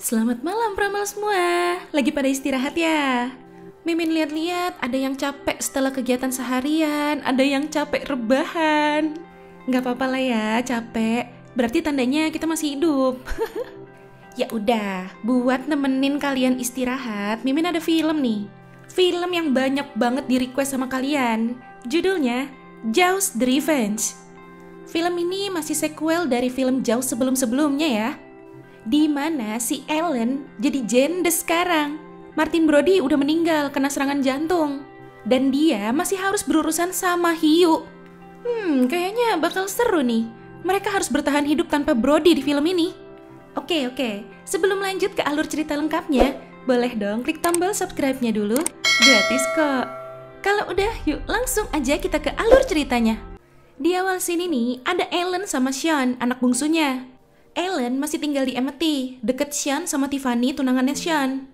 Selamat malam Pramal semua. Lagi pada istirahat ya? Mimin lihat-lihat ada yang capek setelah kegiatan seharian, ada yang capek rebahan. Gak apa-apa lah ya, capek. Berarti tandanya kita masih hidup. Ya udah, buat nemenin kalian istirahat, Mimin ada film nih. Film yang banyak banget di request sama kalian. Judulnya Jaws the Revenge. Film ini masih sequel dari film Jaws sebelum-sebelumnya ya. Di mana si Ellen jadi janda sekarang. Martin Brody udah meninggal kena serangan jantung. Dan dia masih harus berurusan sama hiu. Kayaknya bakal seru nih. Mereka harus bertahan hidup tanpa Brody di film ini. Oke. Sebelum lanjut ke alur cerita lengkapnya, boleh dong klik tombol subscribe-nya dulu. Gratis kok. Kalau udah, yuk langsung aja kita ke alur ceritanya. Di awal sini nih, ada Ellen sama Sean, anak bungsunya. Ellen masih tinggal di Amity, deket Sean sama Tiffany, tunangannya Sean.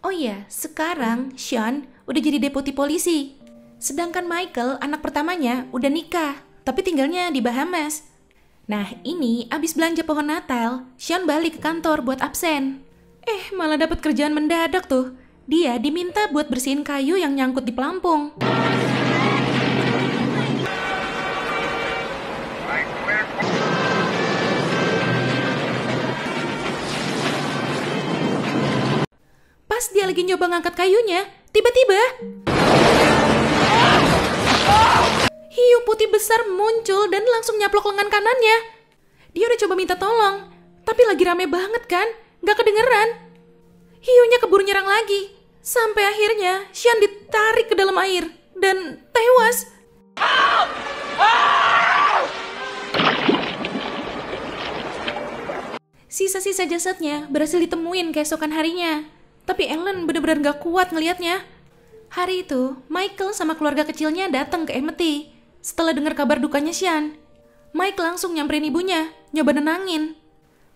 Oh iya, sekarang Sean udah jadi deputi polisi. Sedangkan Michael, anak pertamanya, udah nikah, tapi tinggalnya di Bahamas. Nah, ini abis belanja pohon Natal, Sean balik ke kantor buat absen. Malah dapat kerjaan mendadak tuh. Dia diminta buat bersihin kayu yang nyangkut di pelampung. Pas dia lagi nyoba ngangkat kayunya, tiba-tiba hiu putih besar muncul dan langsung nyaplok lengan kanannya. Dia udah coba minta tolong, tapi lagi rame banget kan, gak kedengeran. Hiunya keburu nyerang lagi, sampai akhirnya Sean ditarik ke dalam air dan tewas. Sisa-sisa jasadnya berhasil ditemuin keesokan harinya. Tapi Ellen bener-bener gak kuat ngelihatnya. Hari itu, Michael sama keluarga kecilnya datang ke Amity. Setelah dengar kabar dukanya Sean, Mike langsung nyamperin ibunya, nyoba nenangin.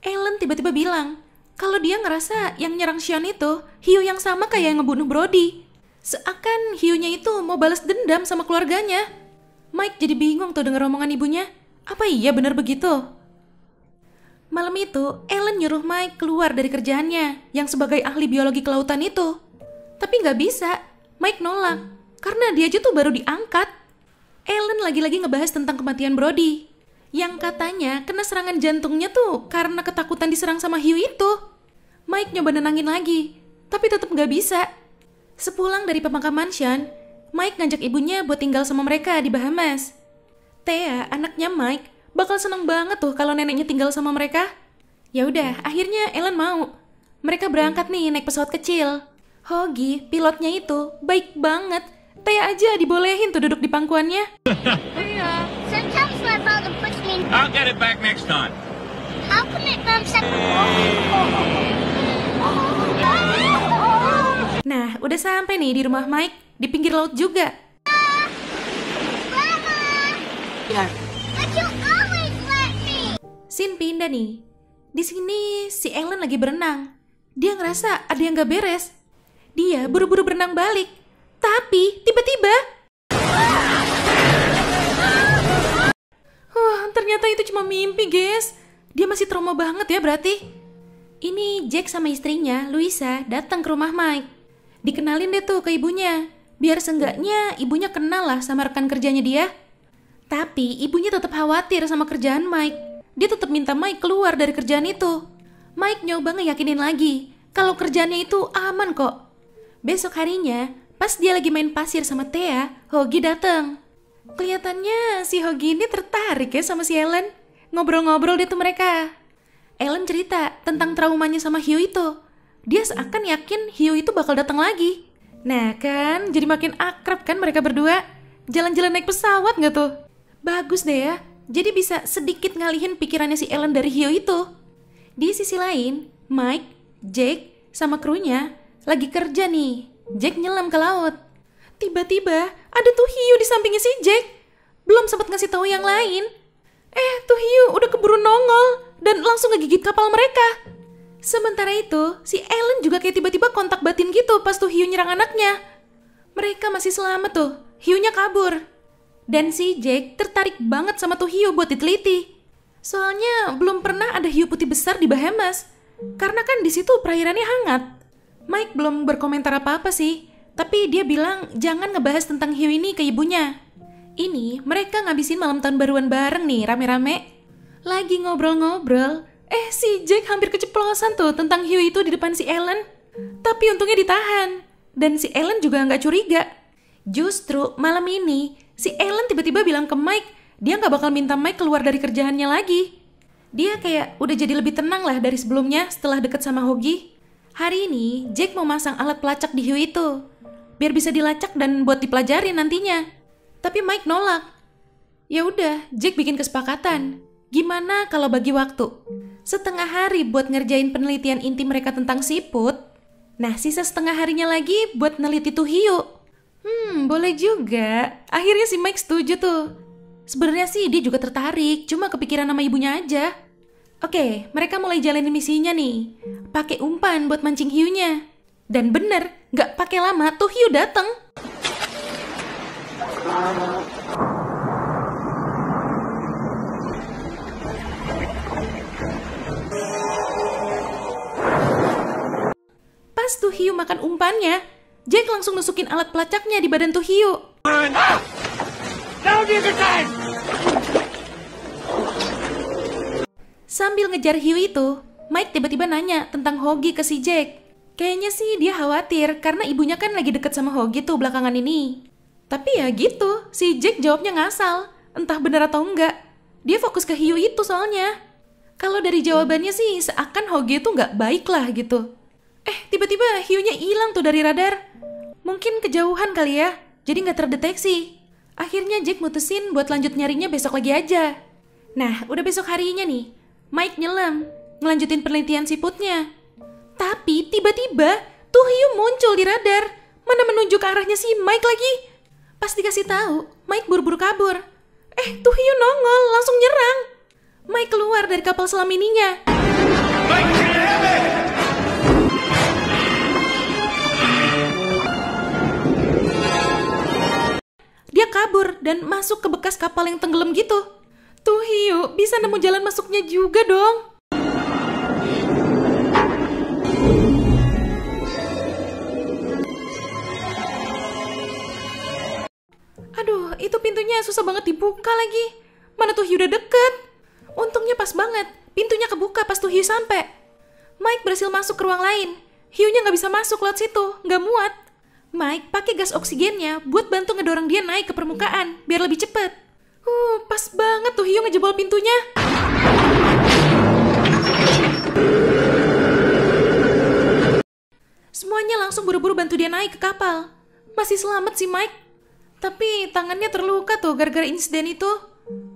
Ellen tiba-tiba bilang kalau dia ngerasa yang nyerang Sean itu hiu yang sama kayak yang ngebunuh Brody. Seakan hiunya itu mau balas dendam sama keluarganya. Mike jadi bingung tuh denger omongan ibunya. Apa iya bener begitu? Malam itu, Ellen nyuruh Mike keluar dari kerjaannya yang sebagai ahli biologi kelautan itu. Tapi nggak bisa, Mike nolak, karena dia aja tuh baru diangkat. Ellen lagi-lagi ngebahas tentang kematian Brody, yang katanya kena serangan jantungnya tuh karena ketakutan diserang sama hiu itu. Mike nyoba nenangin lagi, tapi tetap nggak bisa. Sepulang dari pemakaman Sean, Mike ngajak ibunya buat tinggal sama mereka di Bahamas. Thea, anaknya Mike, bakal seneng banget tuh kalau neneknya tinggal sama mereka. Ya udah, akhirnya Ellen mau. Mereka berangkat nih naik pesawat kecil. Hoagie, pilotnya itu baik banget. Thea aja dibolehin tuh duduk di pangkuannya. Sometimes my brother puts me in. I'll get it back next time. How come it bumps up? Nah, udah sampai nih di rumah Mike, di pinggir laut juga. But you always let me. Scene pindah nih. Di sini si Ellen lagi berenang. Dia ngerasa ada yang gak beres. Dia buru-buru berenang balik. Tapi tiba-tiba ternyata itu cuma mimpi, guys. Dia masih trauma banget ya berarti. Ini Jack sama istrinya, Louisa, datang ke rumah Mike. Dikenalin deh tuh ke ibunya. Biar seenggaknya ibunya kenal lah sama rekan kerjanya dia. Tapi ibunya tetap khawatir sama kerjaan Mike. Dia tetap minta Mike keluar dari kerjaan itu. Mike nyoba ngeyakinin lagi kalau kerjaannya itu aman kok. Besok harinya, pas dia lagi main pasir sama Thea, Hoagie datang. Kelihatannya si Hoagie ini tertarik ya sama si Ellen. Ngobrol-ngobrol deh tuh mereka. Ellen cerita tentang traumanya sama hiu itu. Dia seakan yakin hiu itu bakal datang lagi. Nah kan, jadi makin akrab kan mereka berdua. Jalan-jalan naik pesawat gak tuh? Bagus deh ya, jadi bisa sedikit ngalihin pikirannya si Ellen dari hiu itu. Di sisi lain, Mike, Jake, sama krunya lagi kerja nih. Jake nyelam ke laut. Tiba-tiba ada tuh hiu di sampingnya si Jake. Belum sempat ngasih tahu yang lain. Tuh hiu udah keburu nongol dan langsung ngegigit kapal mereka. Sementara itu, si Ellen juga kayak tiba-tiba kontak batin gitu pas tuh hiu nyerang anaknya. Mereka masih selamat tuh, hiunya kabur. Dan si Jack tertarik banget sama tuh hiu buat diteliti. Soalnya belum pernah ada hiu putih besar di Bahamas. Karena kan di situ perairannya hangat. Mike belum berkomentar apa-apa sih, tapi dia bilang jangan ngebahas tentang hiu ini ke ibunya. Ini mereka ngabisin malam tahun baruan bareng nih, rame-rame. Lagi ngobrol-ngobrol, si Jack hampir keceplosan tuh tentang hiu itu di depan si Ellen. Tapi untungnya ditahan, dan si Ellen juga nggak curiga. Justru malam ini, si Ellen tiba-tiba bilang ke Mike, dia nggak bakal minta Mike keluar dari kerjaannya lagi. Dia kayak udah jadi lebih tenang lah dari sebelumnya setelah deket sama Hoagie. Hari ini, Jack mau masang alat pelacak di hiu itu, biar bisa dilacak dan buat dipelajarin nantinya. Tapi Mike nolak. Ya udah, Jack bikin kesepakatan. Gimana kalau bagi waktu? Setengah hari buat ngerjain penelitian inti mereka tentang siput. Nah, sisa setengah harinya lagi buat neliti tuh hiu. Boleh juga. Akhirnya si Mike setuju tuh. Sebenarnya sih dia juga tertarik, cuma kepikiran sama ibunya aja. Oke, mereka mulai jalanin misinya nih. Pakai umpan buat mancing hiunya. Dan bener, gak pakai lama tuh hiu dateng. Pas tuh hiu makan umpannya, Jack langsung nusukin alat pelacaknya di badan tuh hiu. Sambil ngejar hiu itu, Mike tiba-tiba nanya tentang Hoagie ke si Jack. Kayaknya sih dia khawatir karena ibunya kan lagi deket sama Hoagie tuh belakangan ini. Tapi ya gitu, si Jack jawabnya ngasal. Entah bener atau enggak. Dia fokus ke hiu itu soalnya. Kalau dari jawabannya sih seakan Hoagie itu nggak baik lah gitu. Tiba-tiba hiunya hilang tuh dari radar. Mungkin kejauhan kali ya, jadi nggak terdeteksi. Akhirnya Jack mutusin buat lanjut nyarinya besok lagi aja. Nah, udah besok harinya nih, Mike nyelam, ngelanjutin penelitian siputnya. Tapi tiba-tiba tuh hiu muncul di radar. Mana menunjuk ke arahnya si Mike lagi. Pas dikasih tahu, Mike buru-buru kabur. Tuh hiu nongol, langsung nyerang. Mike keluar dari kapal selam ininya. Dia kabur dan masuk ke bekas kapal yang tenggelam gitu. Tuh hiu bisa nemu jalan masuknya juga dong. Aduh, itu pintunya susah banget dibuka lagi. Mana tuh hiu udah deket. Untungnya pas banget, pintunya kebuka pas tuh hiu sampai. Mike berhasil masuk ke ruang lain. Hiunya nggak bisa masuk lewat situ, nggak muat. Mike pakai gas oksigennya buat bantu ngedorong dia naik ke permukaan biar lebih cepet. Pas banget tuh hiu ngejebol pintunya. Semuanya langsung buru-buru bantu dia naik ke kapal. Masih selamat sih Mike. Tapi tangannya terluka tuh gara-gara insiden itu.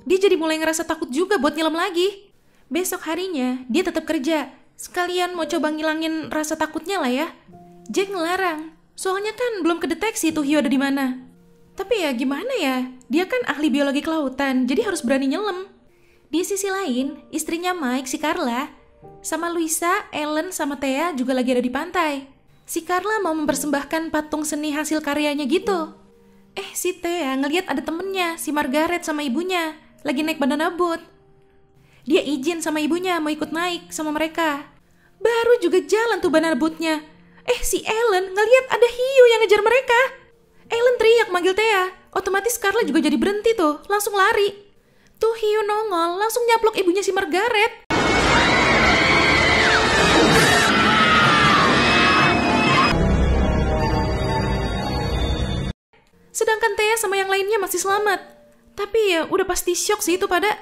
Dia jadi mulai ngerasa takut juga buat nyelam lagi. Besok harinya dia tetap kerja. Sekalian mau coba ngilangin rasa takutnya lah ya. Jack ngelarang. Soalnya kan belum kedeteksi tuh hiu ada di mana. Tapi ya gimana ya, dia kan ahli biologi kelautan, jadi harus berani nyelam. Di sisi lain, istrinya Mike, si Carla, sama Luisa, Ellen, sama Thea juga lagi ada di pantai. Si Carla mau mempersembahkan patung seni hasil karyanya gitu. Si Thea ngeliat ada temennya, si Margaret sama ibunya, lagi naik banana boat. Dia izin sama ibunya mau ikut naik sama mereka. Baru juga jalan tuh banana boatnya. Si Ellen ngeliat ada hiu yang ngejar mereka. Ellen teriak manggil Thea. Otomatis Carla juga jadi berhenti tuh, langsung lari. Tuh hiu nongol, langsung nyaplok ibunya si Margaret. Sedangkan Thea sama yang lainnya masih selamat. Tapi ya udah pasti syok sih itu pada.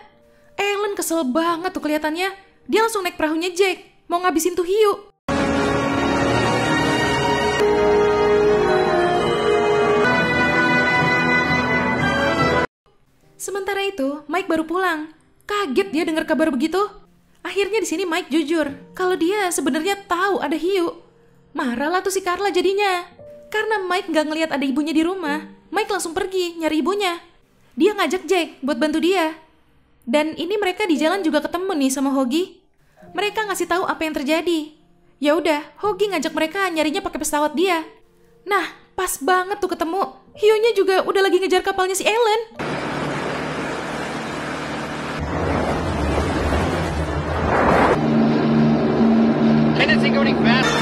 Ellen kesel banget tuh kelihatannya. Dia langsung naik perahunya Jack, mau ngabisin tuh hiu. Sementara itu, Mike baru pulang. Kaget dia dengar kabar begitu. Akhirnya di sini Mike jujur kalau dia sebenarnya tahu ada hiu. Marah lah tuh si Carla jadinya. Karena Mike nggak ngelihat ada ibunya di rumah, Mike langsung pergi nyari ibunya. Dia ngajak Jack buat bantu dia. Dan ini mereka di jalan juga ketemu nih sama Hoagie. Mereka ngasih tahu apa yang terjadi. Ya udah, Hoagie ngajak mereka nyarinya pakai pesawat dia. Nah, pas banget tuh ketemu. Hiunya juga udah lagi ngejar kapalnya si Ellen. pretty fast.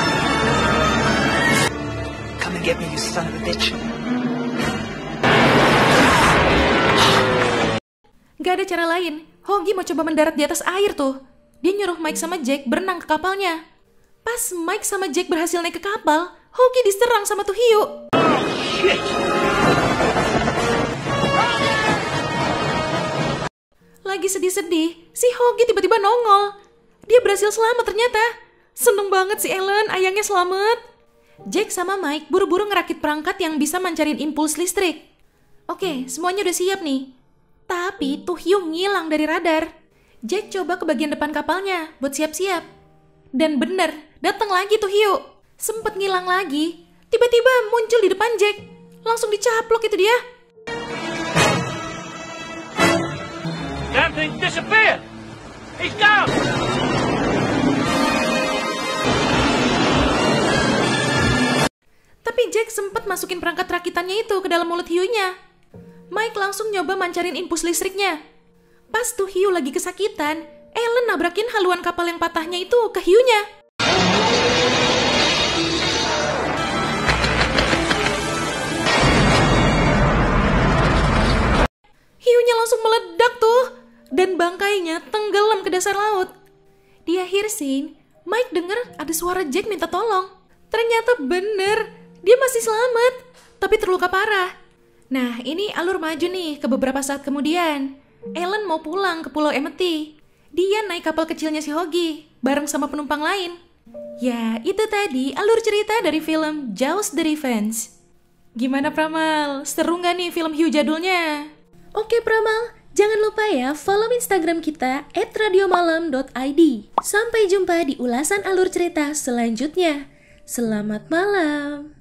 Come and get me, you son of a bitch. Gak ada cara lain. Hoggy mau coba mendarat di atas air tuh. Dia nyuruh Mike sama Jack berenang ke kapalnya. Pas Mike sama Jack berhasil naik ke kapal, Hoggy diserang sama tuh hiu. Lagi sedih-sedih, si Hoggy tiba-tiba nongol. Dia berhasil selamat ternyata. Seneng banget si Ellen, ayangnya selamat. Jack sama Mike buru-buru ngerakit perangkat yang bisa mancarin impuls listrik. Oke, semuanya udah siap nih. Tapi tuh hiu ngilang dari radar. Jack coba ke bagian depan kapalnya buat siap-siap. Dan bener, datang lagi tuh hiu. Sempet ngilang lagi, tiba-tiba muncul di depan Jack. Langsung dicaplok itu dia. That thing disappeared. He's gone. Tapi Jack sempet masukin perangkat rakitannya itu ke dalam mulut hiunya. Mike langsung nyoba mancarin impuls listriknya. Pas tuh hiu lagi kesakitan, Ellen nabrakin haluan kapal yang patahnya itu ke hiunya. Hiunya langsung meledak tuh, dan bangkainya tenggelam ke dasar laut. Di akhir scene, Mike denger ada suara Jack minta tolong. Ternyata bener, dia masih selamat, tapi terluka parah. Nah, ini alur maju nih ke beberapa saat kemudian. Ellen mau pulang ke Pulau Amity. Dia naik kapal kecilnya si Hoggy, bareng sama penumpang lain. Ya, itu tadi alur cerita dari film Jaws the Revenge. Gimana Pramal? Seru nggak nih film hiu jadulnya? Oke Pramal, jangan lupa ya follow Instagram kita @radiomalam.id. Sampai jumpa di ulasan alur cerita selanjutnya. Selamat malam.